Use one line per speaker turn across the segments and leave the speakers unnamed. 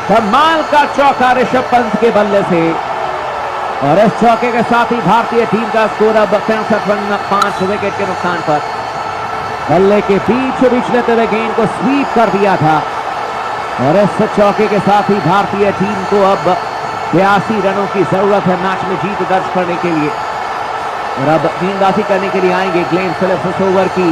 कमाल का चौका ऋषभ पंत के बल्ले से, और इस चौके के साथ ही भारतीय टीम का स्कोर अब 65 रन 5 विकेट के नुकसान पर। बल्ले के बीच लेते हुए गेंद को स्वीप कर दिया था, और इस चौके के साथ ही भारतीय टीम को अब 82 रनों की जरूरत है मैच में जीत दर्ज करने के लिए। और अब गेंदबाजी करने के लिए आएंगे ग्लेन फिलिप्स। इस ओवर की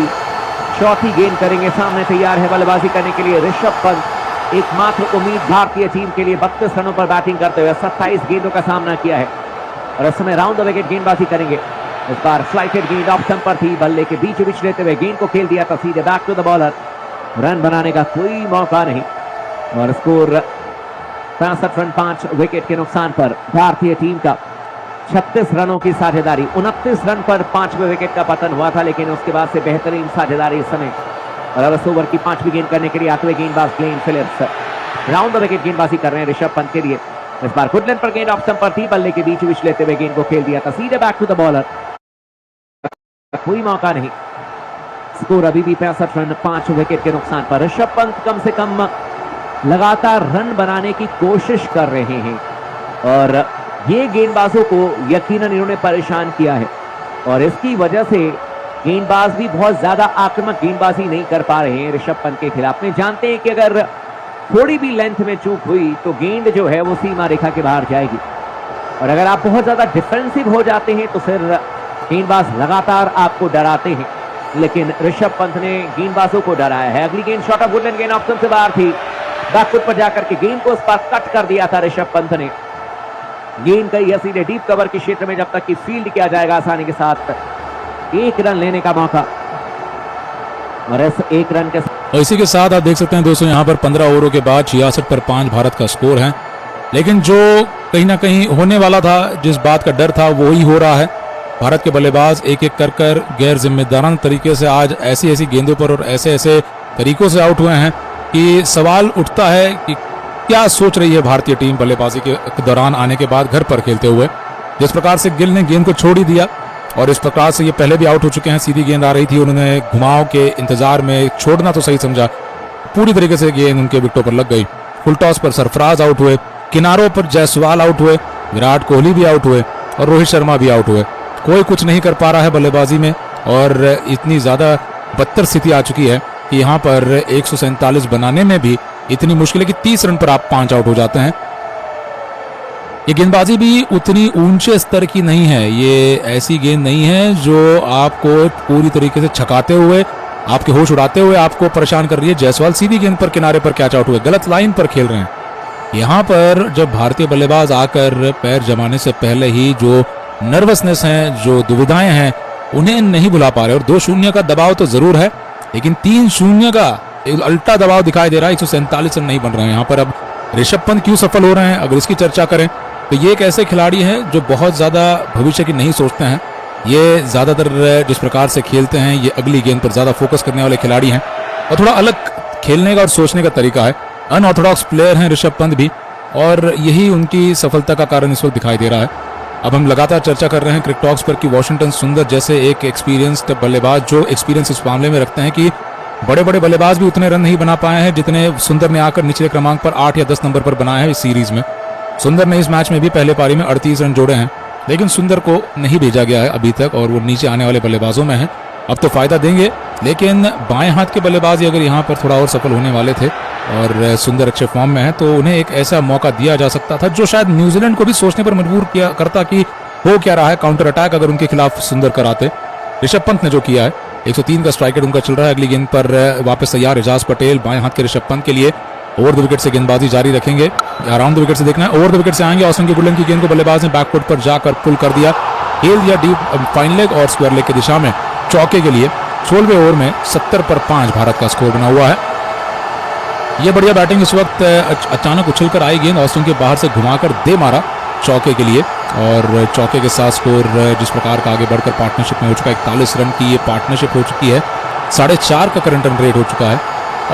चौथी गेंद करेंगे, सामने तैयार है बल्लेबाजी करने के लिए ऋषभ पंत। एकमात्र उम्मीद भारतीय टीम के लिए 32 रनों पर बैटिंग करते हुए 27 गेंदों का सामना किया है, और इस समय राउंड द विकेट गेंदबाजी करेंगे। इस बार फ्लाइटेड गेंद ऑफ स्टंप पर थी, बल्ले के बीच लेते हुए गेंद को खेल दिया था सीधे back to the bowler. Run बनाने का कोई मौका नहीं, और स्कोर 65 रन 5 विकेट के नुकसान पर। भारतीय टीम का 36 रनों की साझेदारी, 29 रन पर 5वें विकेट का पतन हुआ था, लेकिन उसके बाद से बेहतरीन साझेदारी इस समय। और अब इस ओवर की 5वीं गेंद करने के लिए आते हुए गेंदबाज Glenn Phillips round the wicket गेंदबाजी कर रहे हैं ऋषभ पंत के लिए। इस बार गुड लेंथ पर गेंद ऑफ स्टंप पर थी, बल्ले के बीच लेते हुए गेंद को खेल दिया था सीधे बैक टू द बॉलर। कोई मौका नहीं, स्कोर अभी भी 65 रन 5 विकेट के नुकसान पर। ऋषभ पंत कम से कम लगातार रन बनाने की कोशिश कर रहे हैं, और ये गेंदबाजों को यकीनन इन्होंने परेशान किया है, और इसकी वजह से गेंदबाज भी बहुत ज्यादा आक्रामक गेंदबाजी नहीं कर पा रहे हैं ऋषभ पंत के खिलाफ में। जानते हैं कि अगर थोड़ी भी लेंथ में चूक हुई तो गेंद जो है वो सीमा रेखा के बाहर जाएगी, और अगर आप बहुत ज्यादा डिफेंसिव हो जाते हैं तो फिर गेंदबाज लगातार आपको डराते हैं। लेकिन ऋषभ पंत ने गेंदबाजों को डराया है। अगली गेंद शॉट ऑफ वुडलैंड, गेंद ऑप्शन से बाहर थी, बैकफुट पर जाकर के गेंद को उस पर कट कर दिया था ऋषभ पंत ने। गेंद गई है सीधे डीप कवर के क्षेत्र में, जब तक कि फील्ड किया जाएगा आसानी के साथ। 1 रन लेने का मौका, और इस 1 रन के
और इसी के साथ आप देख सकते हैं दोस्तों, यहाँ पर 15 ओवरों के बाद 66 पर 5 भारत का स्कोर है। लेकिन जो कहीं ना कहीं होने वाला था, जिस बात का डर था, वो ही हो रहा है। भारत के बल्लेबाज एक एक कर गैर जिम्मेदाराना तरीके से आज ऐसी ऐसी गेंदों पर और ऐसे ऐसे तरीकों से आउट हुए हैं कि सवाल उठता है कि क्या सोच रही है भारतीय टीम बल्लेबाजी के दौरान आने के बाद घर पर खेलते हुए। जिस प्रकार से गिल ने गेंद को छोड़ ही दिया, और इस प्रकार से ये पहले भी आउट हो चुके हैं। सीधी गेंद आ रही थी, उन्होंने घुमाव के इंतजार में छोड़ना तो सही समझा, पूरी तरीके से गेंद उनके विकेटों पर लग गई। फुल टॉस पर सरफराज आउट हुए, किनारों पर जायसवाल आउट हुए, विराट कोहली भी आउट हुए, और रोहित शर्मा भी आउट हुए। कोई कुछ नहीं कर पा रहा है बल्लेबाजी में, और इतनी ज्यादा बदतर स्थिति आ चुकी है कि यहाँ पर 147 बनाने में भी इतनी मुश्किल है कि 30 रन पर आप 5 आउट हो जाते हैं। ये गेंदबाजी भी उतनी ऊंचे स्तर की नहीं है, ये ऐसी गेंद नहीं है जो आपको पूरी तरीके से छकाते हुए, आपके होश उड़ाते हुए आपको परेशान कर रही है। जायसवाल सीधी गेंद पर किनारे पर कैच आउट हुए, गलत लाइन पर खेल रहे हैं। यहाँ पर जब भारतीय बल्लेबाज आकर पैर जमाने से पहले ही जो नर्वसनेस है, जो दुविधाएं हैं, उन्हें नहीं भुला पा रहे। और 2-0 का दबाव तो जरूर है, लेकिन 3-0 का अल्टा दबाव दिखाई दे रहा है। 147 रन नहीं बन रहे हैं यहाँ पर। अब ऋषभ पंत क्यों सफल हो रहे हैं, अगर इसकी चर्चा करें तो ये एक ऐसे खिलाड़ी हैं जो बहुत ज्यादा भविष्य की नहीं सोचते हैं। ये ज्यादातर जिस प्रकार से खेलते हैं, ये अगली गेंद पर ज्यादा फोकस करने वाले खिलाड़ी हैं, और थोड़ा अलग खेलने का और सोचने का तरीका है। अनऑर्थोडॉक्स प्लेयर हैं ऋषभ पंत भी, और यही उनकी सफलता का कारण इस वक्त दिखाई दे रहा है। अब हम लगातार चर्चा कर रहे हैं क्रिकटॉक्स पर कि वॉशिंगटन सुंदर जैसे एक एक्सपीरियंस्ड बल्लेबाज, जो एक्सपीरियंस इस मामले में रखते हैं कि बड़े बड़े बल्लेबाज भी उतने रन नहीं बना पाए हैं जितने सुंदर ने आकर निचले क्रमांक पर 8 या 10 नंबर पर बनाए हैं इस सीरीज में। सुंदर ने इस मैच में भी पहले पारी में 38 रन जोड़े हैं, लेकिन सुंदर को नहीं भेजा गया है अभी तक, और वो नीचे आने वाले बल्लेबाजों में है। अब तो फायदा देंगे, लेकिन बाएं हाथ के बल्लेबाज अगर यहाँ पर थोड़ा और सफल होने वाले थे, और सुंदर अच्छे फॉर्म में है, तो उन्हें एक ऐसा मौका दिया जा सकता था जो शायद न्यूजीलैंड को भी सोचने पर मजबूर किया करता कि हो क्या रहा है, काउंटर अटैक अगर उनके खिलाफ सुंदर कराते। ऋषभ पंत ने जो किया है, 103 का स्ट्राइक रेट उनका चल रहा है। अगली गेंद पर वापस तैयार एजाज पटेल, बाएं हाथ के ऋषभ पंत के लिए ओवर द विकेट से गेंदबाजी जारी रखेंगे। अराउंड द विकेट से देखना है, ओवर द विकेट से आएंगे। ऑस्टिन की गुडलैंड की गेंद को बल्लेबाज ने बैकफुट पर जाकर पुल कर दिया, खेल दिया डीप फाइन लेग और स्क्वायर लेग की दिशा में चौके के लिए। 16वें ओवर में 70 पर 5 भारत का स्कोर बना हुआ है। ये बढ़िया बैटिंग इस वक्त अचानक उछलकर आई गेंद ऑस्टिन के बाहर से घुमाकर दे मारा चौके के लिए, और चौके के साथ स्कोर जिस प्रकार का आगे बढ़कर पार्टनरशिप में हो चुका है। 41 रन की ये पार्टनरशिप हो चुकी है, 4.5 का करंट रन रेट हो चुका है,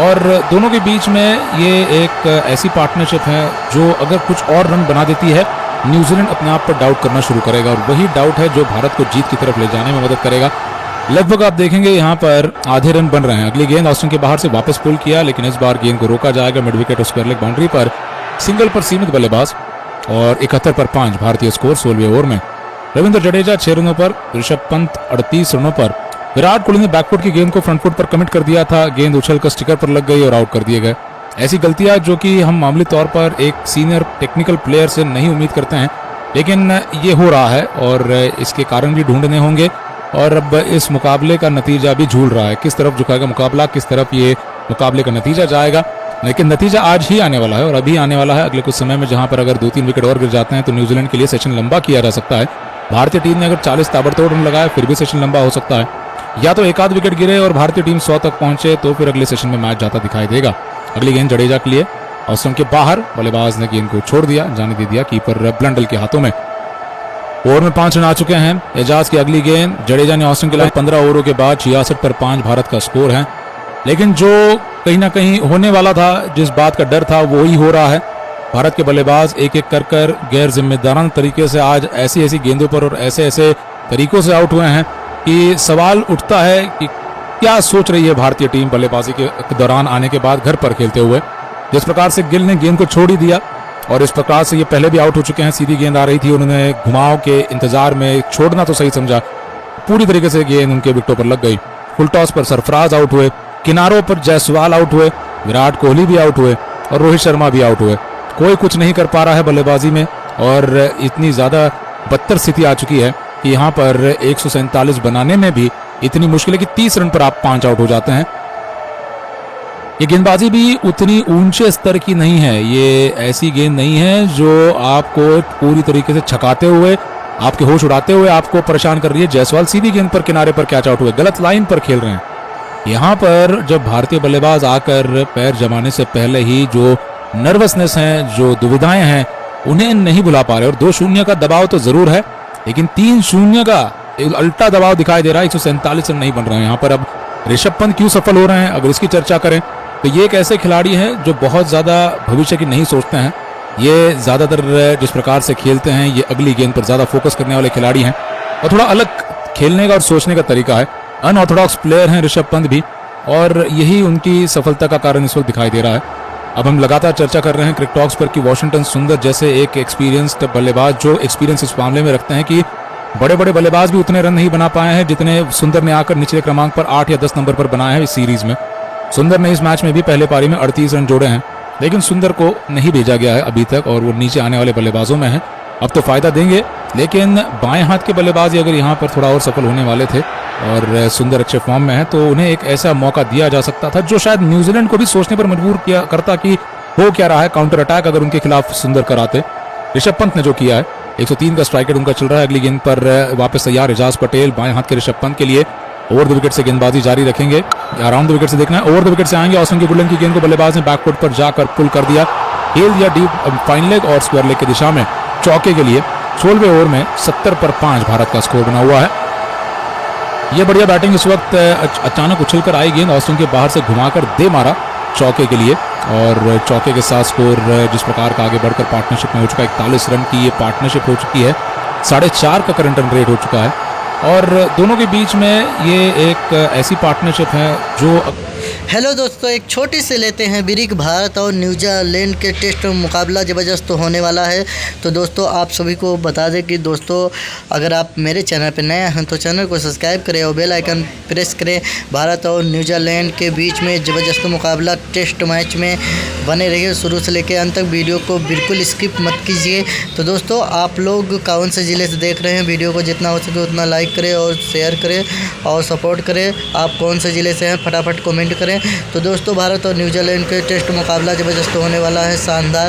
और दोनों के बीच में ये एक ऐसी पार्टनरशिप है जो अगर कुछ और रन बना देती है, न्यूजीलैंड अपने आप पर डाउट करना शुरू करेगा, और वही डाउट है जो भारत को जीत की तरफ ले जाने में मदद करेगा। लगभग आप देखेंगे यहाँ पर आधे रन बन रहे हैं। अगली गेंद ऑस्टिन के बाहर से वापस पुल किया, लेकिन इस बार गेंद को रोका जाएगा मिड विकेट और स्क्वायर लेग बाउंड्री पर। सिंगल पर सीमित बल्लेबाज और 71 पर 5 भारतीय स्कोर 16वें ओवर में। रविंद्र जडेजा 6 रनों पर, ऋषभ पंत 38 रनों पर। विराट कोहली ने बैकफुट की गेंद को फ्रंट फुट पर कमिट कर दिया था, गेंद उछलकर स्टिकर पर लग गई और आउट कर दिए गए। ऐसी गलतियां जो कि हम मामूली तौर पर एक सीनियर टेक्निकल प्लेयर से नहीं उम्मीद करते हैं, लेकिन ये हो रहा है और इसके कारण भी ढूंढने होंगे। और अब इस मुकाबले का नतीजा भी झूल रहा है, किस तरफ झुकाएगा मुकाबला, किस तरफ ये मुकाबले का नतीजा जाएगा। लेकिन नतीजा आज ही आने वाला है और अभी आने वाला है अगले कुछ समय में, जहां पर अगर 2-3 विकेट और गिर जाते हैं तो न्यूजीलैंड के लिए सेशन लंबा किया जा सकता है। भारतीय टीम ने अगर 40 ताबड़तोड़ रन लगाए फिर भी सेशन लंबा हो सकता है, या तो एक आध विकेट गिरे और भारतीय टीम 100 तक पहुंचे तो फिर अगले सेशन में मैच जाता दिखाई देगा। अगली गेंद जडेजा के लिए, ऑस्ट्रेलिया के बाहर, बल्लेबाज ने गेंद को छोड़ दिया, जाने दे दिया कीपर ब्लंडल के हाथों में। ओवर में 5 रन आ चुके हैं। एजाज की अगली गेंद, जडेजा ने ऑस्ट्रेलिया के लिए 15 ओवरों के बाद 66 पर 5 भारत का स्कोर है। लेकिन जो कहीं ना कहीं होने वाला था, जिस बात का डर था, वो ही हो रहा है। भारत के बल्लेबाज एक एक कर कर गैर जिम्मेदाराना तरीके से आज ऐसी ऐसी गेंदों पर और ऐसे ऐसे तरीकों से आउट हुए हैं कि सवाल उठता है कि क्या सोच रही है भारतीय टीम बल्लेबाजी के दौरान आने के बाद घर पर खेलते हुए। जिस प्रकार से गिल ने गेंद को छोड़ ही दिया और इस प्रकार से ये पहले भी आउट हो चुके हैं। सीधी गेंद आ रही थी, उन्होंने घुमाव के इंतजार में छोड़ना तो सही समझा, पूरी तरीके से गेंद उनके विकेटों पर लग गई। फुल टॉस पर सरफराज आउट हुए, किनारों पर जायसवाल आउट हुए, विराट कोहली भी आउट हुए और रोहित शर्मा भी आउट हुए। कोई कुछ नहीं कर पा रहा है बल्लेबाजी में और इतनी ज्यादा बदतर स्थिति आ चुकी है कि यहाँ पर 147 बनाने में भी इतनी मुश्किल है कि 30 रन पर आप 5 आउट हो जाते हैं। ये गेंदबाजी भी उतनी ऊंचे स्तर की नहीं है, ये ऐसी गेंद नहीं है जो आपको पूरी तरीके से छकाते हुए, आपके होश उड़ाते हुए आपको परेशान कर रही है। जायसवाल सीधी गेंद पर किनारे पर कैच आउट हुए, गलत लाइन पर खेल रहे हैं। यहाँ पर जब भारतीय बल्लेबाज आकर पैर जमाने से पहले ही जो नर्वसनेस है, जो दुविधाएं हैं, उन्हें नहीं भुला पा रहे। और 2-0 का दबाव तो जरूर है, लेकिन 3-0 का अल्टा दबाव दिखाई दे रहा है। 147 रन नहीं बन रहे हैं यहाँ पर। अब ऋषभ पंत क्यों सफल हो रहे हैं, अगर इसकी चर्चा करें तो ये एक ऐसे खिलाड़ी हैं जो बहुत ज्यादा भविष्य की नहीं सोचते हैं। ये ज्यादातर जिस प्रकार से खेलते हैं, ये अगली गेंद पर ज्यादा फोकस करने वाले खिलाड़ी हैं और थोड़ा अलग खेलने का और सोचने का तरीका है। अनऑर्थोडॉक्स प्लेयर हैं ऋषभ पंत भी, और यही उनकी सफलता का कारण इस वक्त दिखाई दे रहा है। अब हम लगातार चर्चा कर रहे हैं क्रिकेट टॉक्स पर कि वाशिंगटन सुंदर जैसे एक एक्सपीरियंस्ड बल्लेबाज, जो एक्सपीरियंस इस मामले में रखते हैं कि बड़े बड़े बल्लेबाज भी उतने रन नहीं बना पाए हैं जितने सुंदर ने आकर निचले क्रमांक पर 8 या 10 नंबर पर बनाए हैं इस सीरीज में। सुंदर ने इस मैच में भी पहले पारी में 38 रन जोड़े हैं, लेकिन सुंदर को नहीं भेजा गया है अभी तक और वो नीचे आने वाले बल्लेबाजों में है। अब तो फायदा देंगे, लेकिन बाएं हाथ के बल्लेबाज अगर यहाँ पर थोड़ा और सफल होने वाले थे और सुंदर अच्छे फॉर्म में है तो उन्हें एक ऐसा मौका दिया जा सकता था जो शायद न्यूजीलैंड को भी सोचने पर मजबूर किया करता कि हो क्या रहा है, काउंटर अटैक अगर उनके खिलाफ सुंदर कराते। ऋषभ पंत ने जो किया है, 103 का स्ट्राइक रेट उनका चल रहा है। अगली गेंद पर वापस तैयार एजाज पटेल बाएं हाथ के ऋषभ पंत के लिए। ओवर द विकेट से गेंदबाजी जारी रखेंगे, अराउंड द विकेट से देखना है। ओवर द विकेट से आएंगे, ऑस्ट्रेलिया की बुलंद की गेंद को बल्लेबाज ने बैकफुट पर जाकर पुल कर दिया, खेल दिया डीप फाइन लेग और स्क्वायर लेग की दिशा में चौके के लिए। 16वें ओवर में 70 पर 5 भारत का स्कोर बना हुआ है। यह बढ़िया बैटिंग इस वक्त अचानक उछलकर आई गेंद ऑस्ट्रेलिया के बाहर से घुमाकर दे मारा चौके के लिए, और चौके के साथ स्कोर जिस प्रकार का आगे बढ़कर पार्टनरशिप में हो चुका है। 41 रन की ये पार्टनरशिप हो चुकी है, 4.5 का करंट रन रेट हो चुका है और दोनों के बीच में ये एक ऐसी पार्टनरशिप है जो।
हेलो दोस्तों, एक छोटी सी लेते हैं ब्रेक। भारत और न्यूजीलैंड के टेस्ट मुकाबला ज़बरदस्त होने वाला है। तो दोस्तों आप सभी को बता दें कि दोस्तों अगर आप मेरे चैनल पर नए हैं तो चैनल को सब्सक्राइब करें और बेल आइकन प्रेस करें। भारत और न्यूजीलैंड के बीच में ज़बरदस्त मुकाबला टेस्ट मैच में बने रहिए शुरू से लेकर अंत तक। वीडियो को बिल्कुल स्किप मत कीजिए। तो दोस्तों आप लोग कौन से ज़िले से देख रहे हैं, वीडियो को जितना हो सके उतना लाइक करें और शेयर करें और सपोर्ट करें। आप कौन से ज़िले से हैं फटाफट कमेंट करें। तो दोस्तों भारत और न्यूजीलैंड के टेस्ट मुकाबला ज़बरदस्त होने वाला है, शानदार।